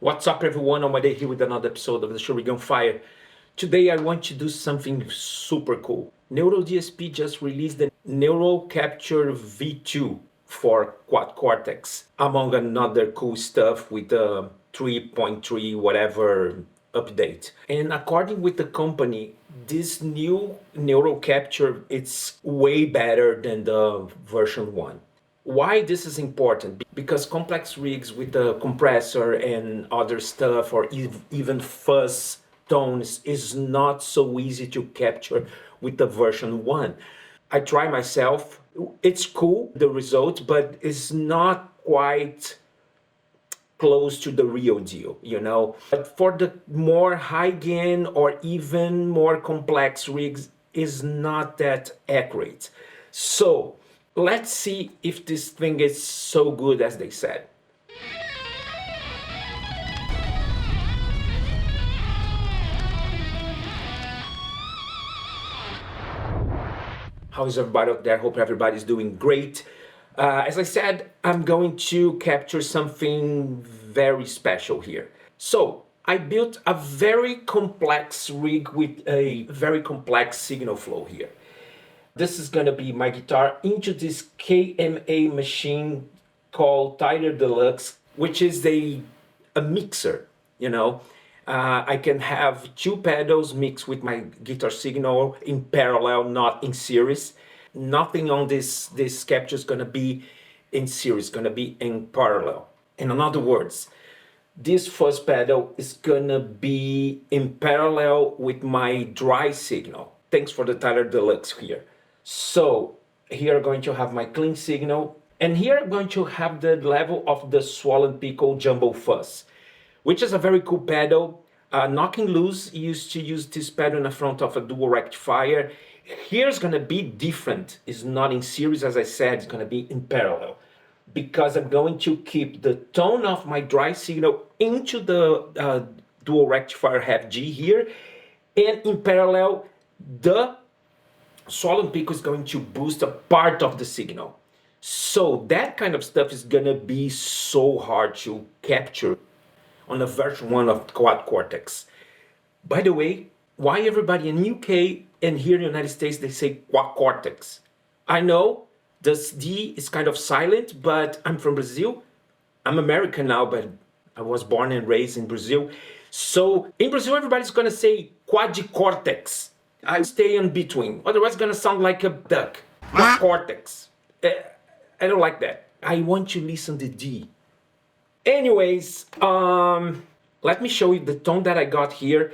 What's up, everyone? I'm here with another episode of the show We're on Fire. Today, I want to do something super cool. NeuroDSP just released the Neural Capture V2 for quad cortex, among another cool stuff with the 3.3 whatever update. And according with the company, this new neural capture it's way better than the version 1. Why this is important? Because complex rigs with the compressor and other stuff, or even fuzz tones, is not so easy to capture with the version 1. I try myself. It's cool, the result, but it's not quite close to the real deal. But for the more high gain or even more complex rigs, is not that accurate. So let's see if this thing is so good as they said. How is everybody out there? Hope everybody's doing great. As I said, I'm going to capture something very special here. So I built a very complex rig with a very complex signal flow here. This is going to be my guitar into this KMA machine called Tyler Deluxe, which is a mixer. I can have two pedals mixed with my guitar signal in parallel, not in series. Nothing on this capture is going to be in series, going to be in parallel. In other words, this fuzz pedal is going to be in parallel with my dry signal. Thanks for the Tyler Deluxe here. So here I'm going to have my clean signal, and here I'm going to have the level of the Swollen Pickle Jumbo Fuzz, which is a very cool pedal. Knocking Loose used to use this pedal in the front of a dual rectifier. Here's going to be different. It's not in series, as I said, it's going to be in parallel, because I'm going to keep the tone of my dry signal into the dual rectifier half G here, and in parallel, the Swollen Pickle is going to boost a part of the signal. So that kind of stuff is going to be so hard to capture on the version 1 of quad cortex. By the way, why everybody in UK and here in the United States they say quad cortex? I know this D is kind of silent, but I'm from Brazil. I'm American now, but I was born and raised in Brazil. So in Brazil, everybody's gonna say quadricortex. I stay in between. Otherwise, it's gonna sound like a duck. Quad cortex. I don't like that. I want to listen to D. Anyways, let me show you the tone that I got here.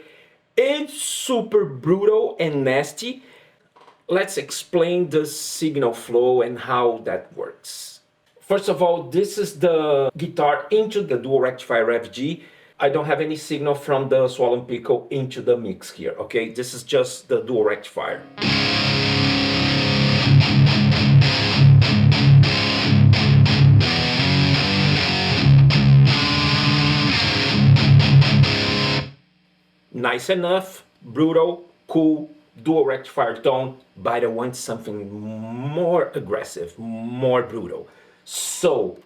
It's super brutal and nasty. Let's explain the signal flow and how that works. First of all, this is the guitar into the dual rectifier FG. I don't have any signal from the Swollen Pickle into the mix here, okay? This is just the dual rectifier. Nice enough, brutal, cool, dual rectifier tone, but I want something more aggressive, more brutal. So,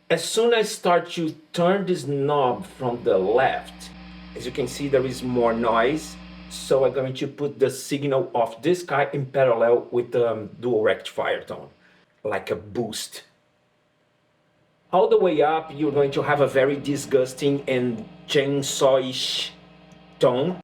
as soon as I start to turn this knob from the left, as you can see, there is more noise. So I'm going to put the signal of this guy in parallel with the dual rectifier tone, like a boost. All the way up, you're going to have a very disgusting and chainsaw-ish tone.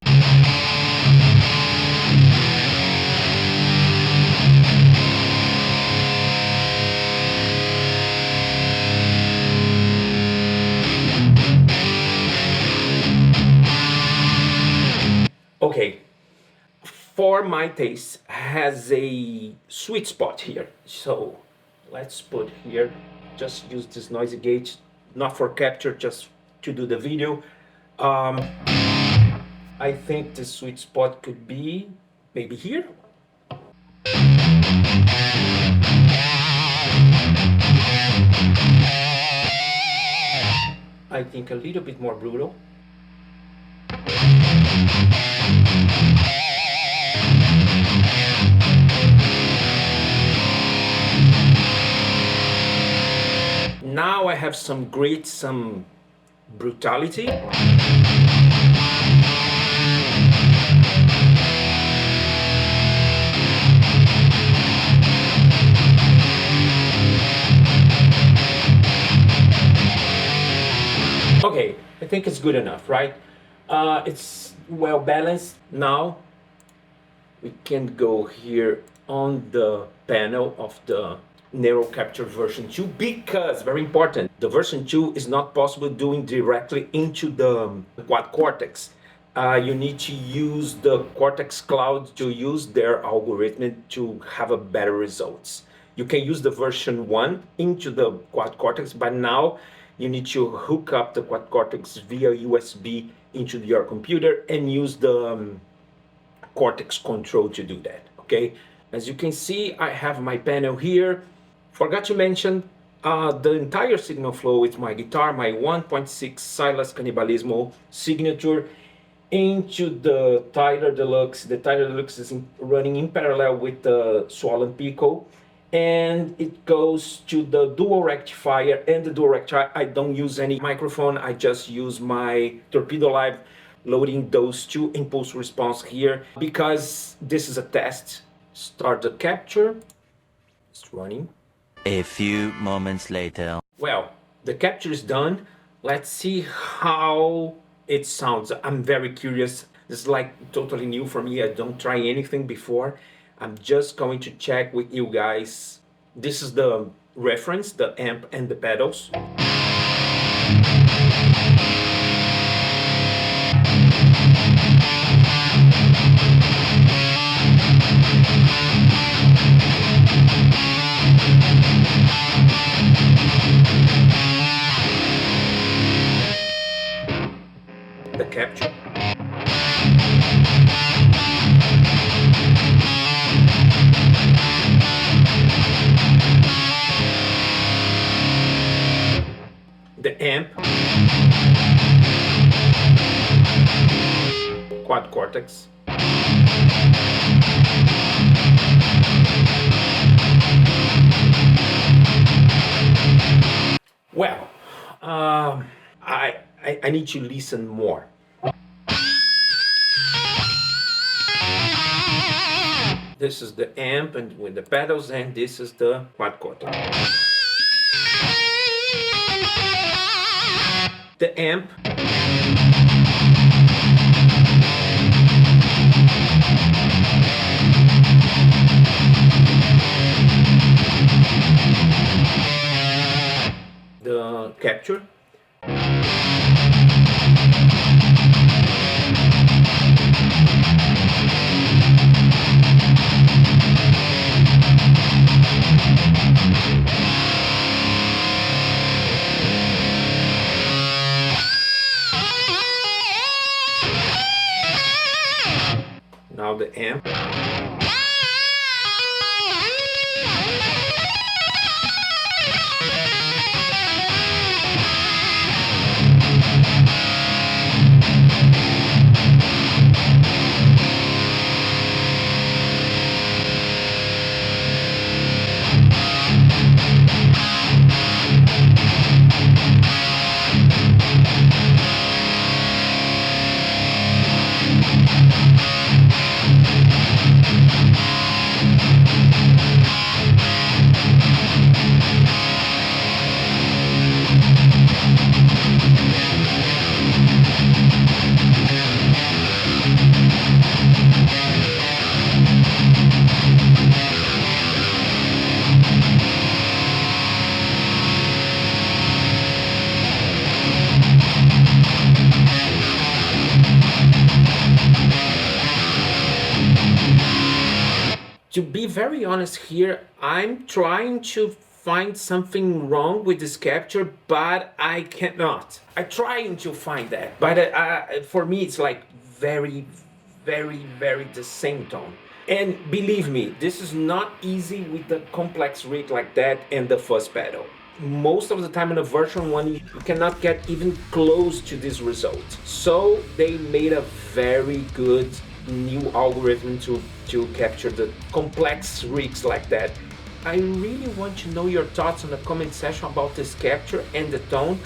Okay, for my taste, has a sweet spot here. So let's put here, just use this noisy gate, not for capture, just to do the video. I think the sweet spot could be maybe here. I think a little bit more brutal. Now I have some brutality. Okay, I think it's good enough, right? It's well balanced. Now we can go here on the panel of the Neural Capture version 2 because, very important, the version 2 is not possible doing directly into the quad cortex. You need to use the Cortex Cloud to use their algorithm to have a better results. You can use the version 1 into the quad cortex, but now you need to hook up the quad cortex via USB into your computer and use the cortex control to do that. Okay, as you can see, I have my panel here. Forgot to mention the entire signal flow with my guitar, my 1.6 Silas Cannibalismo signature into the Tyler Deluxe. The Tyler Deluxe is running in parallel with the Swollen Pico, and it goes to the dual rectifier. And the dual rectifier, I don't use any microphone, I just use my Torpedo Live, loading those two impulse response here because this is a test. Start the capture. It's running. A few moments later. Well, the capture is done. Let's see how it sounds. I'm very curious. This is like totally new for me. I don't try anything before. I'm just going to check with you guys. This is the reference, the amp and the pedals. The capture. The amp. Quad cortex. Well, I need to listen more. This is the amp and with the pedals, and this is the quad cortex. The amp. The capture. Now the amp. To be very honest here, I'm trying to find something wrong with this capture, but I cannot. I'm trying to find that, but for me it's like very the same tone. And believe me, this is not easy with the complex rig like that and the fuzz pedal. Most of the time in a version 1 you cannot get even close to this result. So they made a very good new algorithm to capture the complex rigs like that. I really want to know your thoughts on the comment section about this capture and the tone.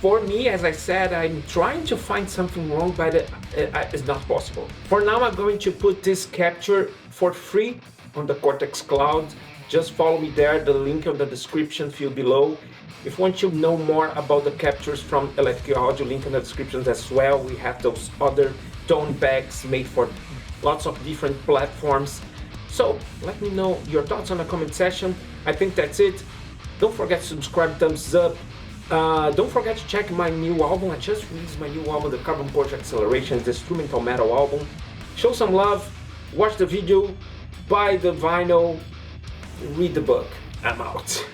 For me, as I said, I'm trying to find something wrong, but it's not possible. For now, I'm going to put this capture for free on the Cortex Cloud. Just follow me there, the link in the description field below. If you want to know more about the captures from Electric Audio, link in the description as well. We have those other tone packs made for lots of different platforms. So let me know your thoughts on the comment section. I think that's it. Don't forget to subscribe, thumbs up. Don't forget to check my new album. I just released my new album, the Carbon Porch Acceleration, the instrumental metal album. Show some love, watch the video, buy the vinyl, read the book. I'm out.